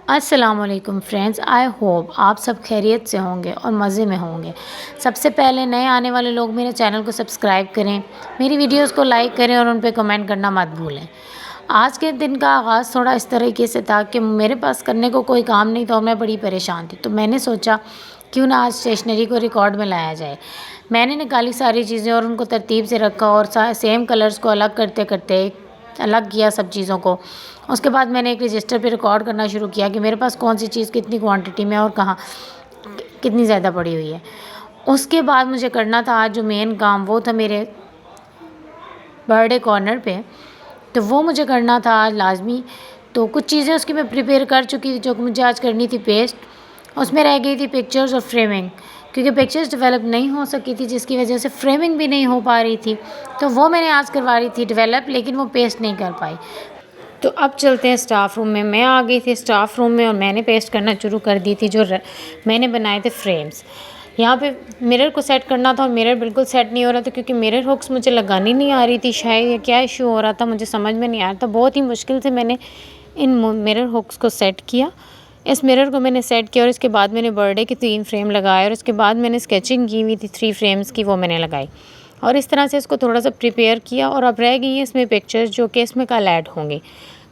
अस्सलामुअलैकुम friends, I hope आप सब खैरियत से होंगे और मज़े में होंगे। सबसे पहले नए आने वाले लोग मेरे चैनल को सब्सक्राइब करें, मेरी वीडियोस को लाइक करें और उन पे कमेंट करना मत भूलें। आज के दिन का आगाज़ थोड़ा इस तरीके से था कि मेरे पास करने को कोई काम नहीं था और मैं बड़ी परेशान थी, तो मैंने सोचा क्यों ना आज स्टेशनरी को रिकॉर्ड में लाया जाए। मैंने निकाली सारी चीज़ें और उनको तरतीब से रखा और सेम कलर्स को अलग करते करते अलग किया सब चीज़ों को। उसके बाद मैंने एक रजिस्टर पे रिकॉर्ड करना शुरू किया कि मेरे पास कौन सी चीज़ कितनी क्वांटिटी में और कहाँ कितनी ज़्यादा पड़ी हुई है। उसके बाद मुझे करना था आज जो मेन काम, वो था मेरे बर्थडे कॉर्नर पे, तो वो मुझे करना था आज लाजमी। तो कुछ चीज़ें उसकी मैं प्रिपेयर कर चुकी थी जो कि मुझे आज करनी थी पेस्ट। उसमें रह गई थी पिक्चर्स और फ्रेमिंग, क्योंकि पिक्चर्स डेवलप नहीं हो सकी थी जिसकी वजह से फ्रेमिंग भी नहीं हो पा रही थी, तो वो मैंने आज करवा रही थी डेवलप, लेकिन वो पेस्ट नहीं कर पाई। तो अब चलते हैं स्टाफ रूम में। मैं आ गई थी स्टाफ रूम में और मैंने पेस्ट करना शुरू कर दी थी जो मैंने बनाए थे फ्रेम्स। यहाँ पे मिरर को सेट करना था और मिरर बिल्कुल सेट नहीं हो रहा था क्योंकि मिरर हुक्स मुझे लगानी नहीं आ रही थी। शायद या क्या इशू हो रहा था, मुझे समझ में नहीं आ रहा था। बहुत ही मुश्किल से मैंने इन मिरर हुक्स को सेट किया। इस मिरर को मैंने सेट किया और इसके बाद मैंने बर्थडे के 3 फ्रेम लगाए और इसके बाद मैंने स्केचिंग की हुई थी 3 फ्रेम्स की, वो मैंने लगाई और इस तरह से इसको थोड़ा सा प्रिपेयर किया। और अब रह गई है इसमें पिक्चर्स जो कि इसमें कल ऐड होंगी,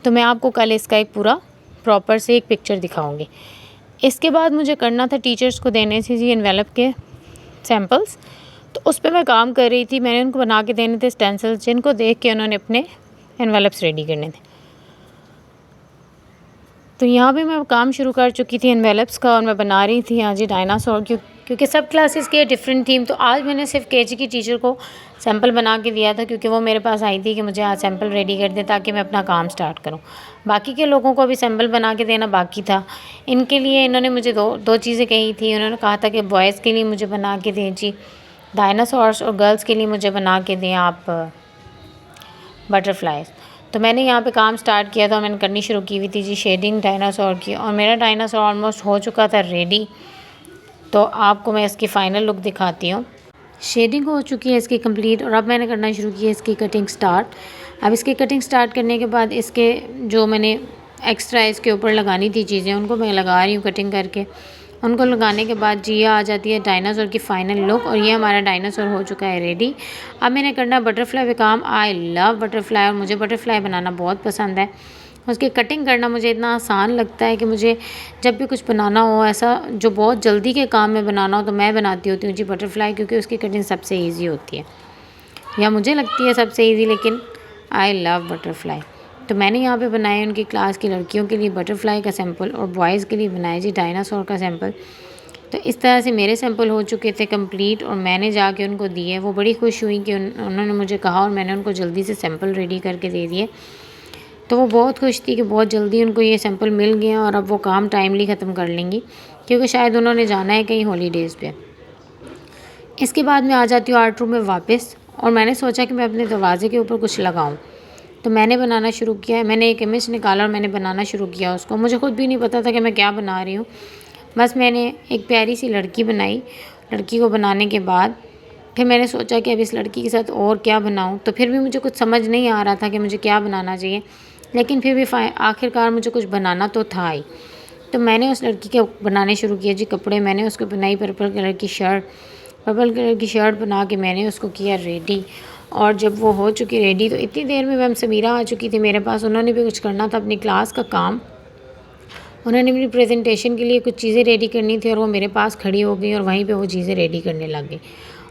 तो मैं आपको कल इसका एक पूरा प्रॉपर से एक पिक्चर दिखाऊंगी। इसके बाद मुझे करना था टीचर्स को देने से जी एनवेलप के सैम्पल्स, तो उस पर मैं काम कर रही थी। मैंने उनको बना के देने थे स्टेंसिल्स जिनको देख के उन्होंने अपने एनवेलप्स रेडी करने थे। तो यहाँ भी मैं काम शुरू कर चुकी थी एनवेलप्स का और मैं बना रही थी आज ये डायनासोर क्योंकि सब क्लासेस की डिफरेंट थीम। तो आज मैंने सिर्फ केजी की टीचर को सैंपल बना के दिया था क्योंकि वो मेरे पास आई थी कि मुझे आज सैंपल रेडी कर दें ताकि मैं अपना काम स्टार्ट करूँ। बाकी के लोगों को भी सैंपल बना के देना बाकी था। इनके लिए इन्होंने मुझे दो चीज़ें कही थी। उन्होंने कहा था कि बॉयज़ के लिए मुझे बना के दें जी डायनासोर्स और गर्ल्स के लिए मुझे बना के दें आप बटरफ्लाइज। तो मैंने यहाँ पे काम स्टार्ट किया था और मैंने करनी शुरू की हुई थी जी शेडिंग डायनासोर की, और मेरा डायनासोर ऑलमोस्ट हो चुका था रेडी। तो आपको मैं इसकी फ़ाइनल लुक दिखाती हूँ। शेडिंग हो चुकी है इसकी कंप्लीट और अब मैंने करना शुरू किया इसकी कटिंग स्टार्ट। अब इसकी कटिंग स्टार्ट करने के बाद इसके जो मैंने एक्स्ट्रा इसके ऊपर लगानी थी चीज़ें उनको मैं लगा रही हूँ कटिंग करके। उनको लगाने के बाद जी आ जाती है डायनासोर की फ़ाइनल लुक और ये हमारा डायनासोर हो चुका है रेडी। अब मैंने करना है बटरफ्लाई पे काम। आई लव बटरफ्लाई और मुझे बटरफ्लाई बनाना बहुत पसंद है। उसकी कटिंग करना मुझे इतना आसान लगता है कि मुझे जब भी कुछ बनाना हो ऐसा जो बहुत जल्दी के काम में बनाना हो तो मैं बनाती होती हूँ जी बटरफ्लाई, क्योंकि उसकी कटिंग सबसे ईजी होती है या मुझे लगती है सबसे ईजी, लेकिन आई लव बटरफ्लाई। तो मैंने यहाँ पे बनाए उनकी क्लास की लड़कियों के लिए बटरफ्लाई का सैंपल और बॉयज़ के लिए बनाए जी डायनासोर का सैंपल। तो इस तरह से मेरे सैंपल हो चुके थे कंप्लीट और मैंने जाके उनको दिए। वो बड़ी खुश हुई कि उन्होंने मुझे कहा और मैंने उनको जल्दी से सैंपल रेडी करके दे दिए। तो वो बहुत खुश थी कि बहुत जल्दी उनको ये सैंपल मिल गए और अब वो काम टाइमली ख़त्म कर लेंगी क्योंकि शायद उन्होंने जाना है कहीं हॉलीडेज़ पे। इसके बाद मैं आ जाती हूँ आर्ट रूम में वापस और मैंने सोचा कि मैं अपने दरवाजे के ऊपर कुछ लगाऊँ। तो मैंने बनाना शुरू किया। मैंने एक इमेज निकाला और मैंने बनाना शुरू किया उसको। मुझे खुद भी नहीं पता था कि मैं क्या बना रही हूँ। बस मैंने एक प्यारी सी लड़की बनाई। लड़की को बनाने के बाद फिर मैंने सोचा कि अब इस लड़की के साथ और क्या बनाऊँ, तो फिर भी मुझे कुछ समझ नहीं आ रहा था कि मुझे क्या बनाना चाहिए, लेकिन फिर भी आखिरकार मुझे कुछ बनाना तो था ही। तो मैंने उस लड़की के बनाने शुरू किए जी कपड़े। मैंने उसको बनाई पर्पल कलर की शर्ट। पर्पल कलर की शर्ट बना के मैंने उसको किया रेडी और जब वो हो चुकी रेडी तो इतनी देर में मैम समीरा आ चुकी थी मेरे पास। उन्होंने भी कुछ करना था अपनी क्लास का काम। उन्होंने मेरी प्रेजेंटेशन के लिए कुछ चीज़ें रेडी करनी थी और वो मेरे पास खड़ी हो गई और वहीं पे वो चीज़ें रेडी करने लग गई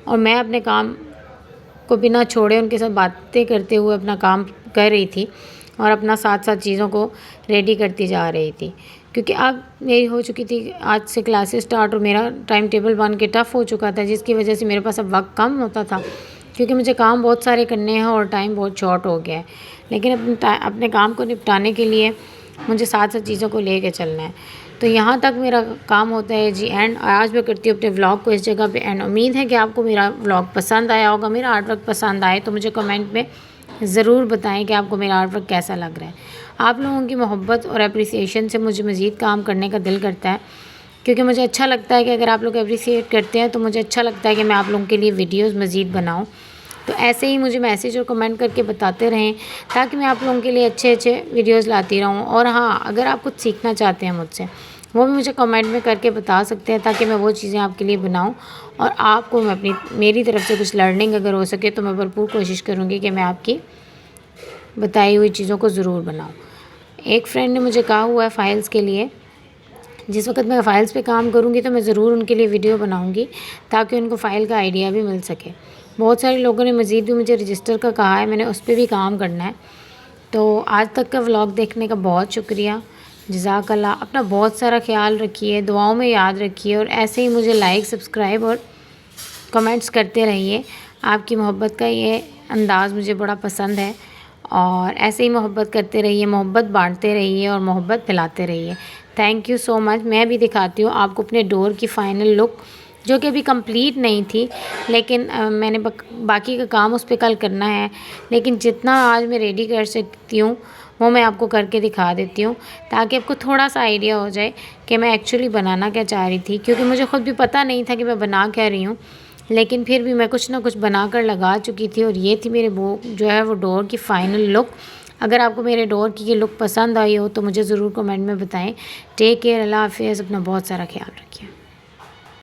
और मैं अपने काम को बिना छोड़े उनके साथ बातें करते हुए अपना काम कर रही थी और अपना साथ साथ चीज़ों को रेडी करती जा रही थी क्योंकि अब मेरी हो चुकी थी आज से क्लासेस स्टार्ट और मेरा टाइम टेबल बन के टफ़ हो चुका था, जिसकी वजह से मेरे पास अब वक्त कम होता था क्योंकि मुझे काम बहुत सारे करने हैं और टाइम बहुत शॉर्ट हो गया है। लेकिन अपने काम को निपटाने के लिए मुझे साथ साथ चीज़ों को लेके चलना है। तो यहाँ तक मेरा काम होता है जी एंड। आज मैं करती हूँ अपने व्लॉग को इस जगह पे एंड। उम्मीद है कि आपको मेरा व्लॉग पसंद आया होगा। मेरा आर्ट वर्क पसंद आए तो मुझे कमेंट में ज़रूर बताएं कि आपको मेरा आर्ट वर्क कैसा लग रहा है। आप लोगों की मोहब्बत और अप्रिसिएशन से मुझे मज़ीद काम करने का दिल करता है क्योंकि मुझे अच्छा लगता है कि अगर आप लोग अप्रिसिएट करते हैं तो मुझे अच्छा लगता है कि मैं आप लोगों के लिए वीडियोज़ मज़ीद बनाऊँ। तो ऐसे ही मुझे मैसेज और कमेंट करके बताते रहें ताकि मैं आप लोगों के लिए अच्छे अच्छे वीडियोज़ लाती रहूँ। और हाँ, अगर आप कुछ सीखना चाहते हैं मुझसे, वो भी मुझे कमेंट में करके बता सकते हैं ताकि मैं वो चीज़ें आपके लिए बनाऊँ और आपको मैं मेरी तरफ से कुछ लर्निंग अगर हो सके तो मैं भरपूर कोशिश करूँगी कि मैं आपकी बताई हुई चीज़ों को ज़रूर बनाऊँ। एक फ्रेंड ने मुझे कहा हुआ है फ़ाइल्स के लिए, जिस वक्त मैं फ़ाइल्स पे काम करूँगी तो मैं ज़रूर उनके लिए वीडियो बनाऊँगी ताकि उनको फ़ाइल का आइडिया भी मिल सके। बहुत सारे लोगों ने मज़ीद भी मुझे रजिस्टर का कहा है, मैंने उस पर भी काम करना है। तो आज तक का व्लॉग देखने का बहुत शुक्रिया, जज़ाकल्लाह। अपना बहुत सारा ख्याल रखिए, दुआओं में याद रखिए और ऐसे ही मुझे लाइक, सब्सक्राइब और कमेंट्स करते रहिए। आपकी मोहब्बत का ये अंदाज़ मुझे बड़ा पसंद है और ऐसे ही मोहब्बत करते रहिए, मोहब्बत बांटते रहिए और मोहब्बत फैलाते रहिए। Thank you so much. मैं भी दिखाती हूँ आपको अपने डोर की फ़ाइनल लुक, जो कि अभी कंप्लीट नहीं थी, लेकिन मैंने बाकी का काम उस पर कल करना है। लेकिन जितना आज मैं रेडी कर सकती हूँ वो मैं आपको करके दिखा देती हूँ ताकि आपको थोड़ा सा आइडिया हो जाए कि मैं एक्चुअली बनाना क्या चाह रही थी, क्योंकि मुझे ख़ुद भी पता नहीं था कि मैं बना क्या रही हूँ। लेकिन फिर भी मैं कुछ ना कुछ बना कर लगा चुकी थी और ये थी मेरे वो जो है वो डोर की फ़ाइनल लुक। अगर आपको मेरे डोर की ये लुक पसंद आई हो तो मुझे ज़रूर कमेंट में बताएं। टेक केयर, अल्लाह हाफ़िज़, अपना बहुत सारा ख्याल रखिए।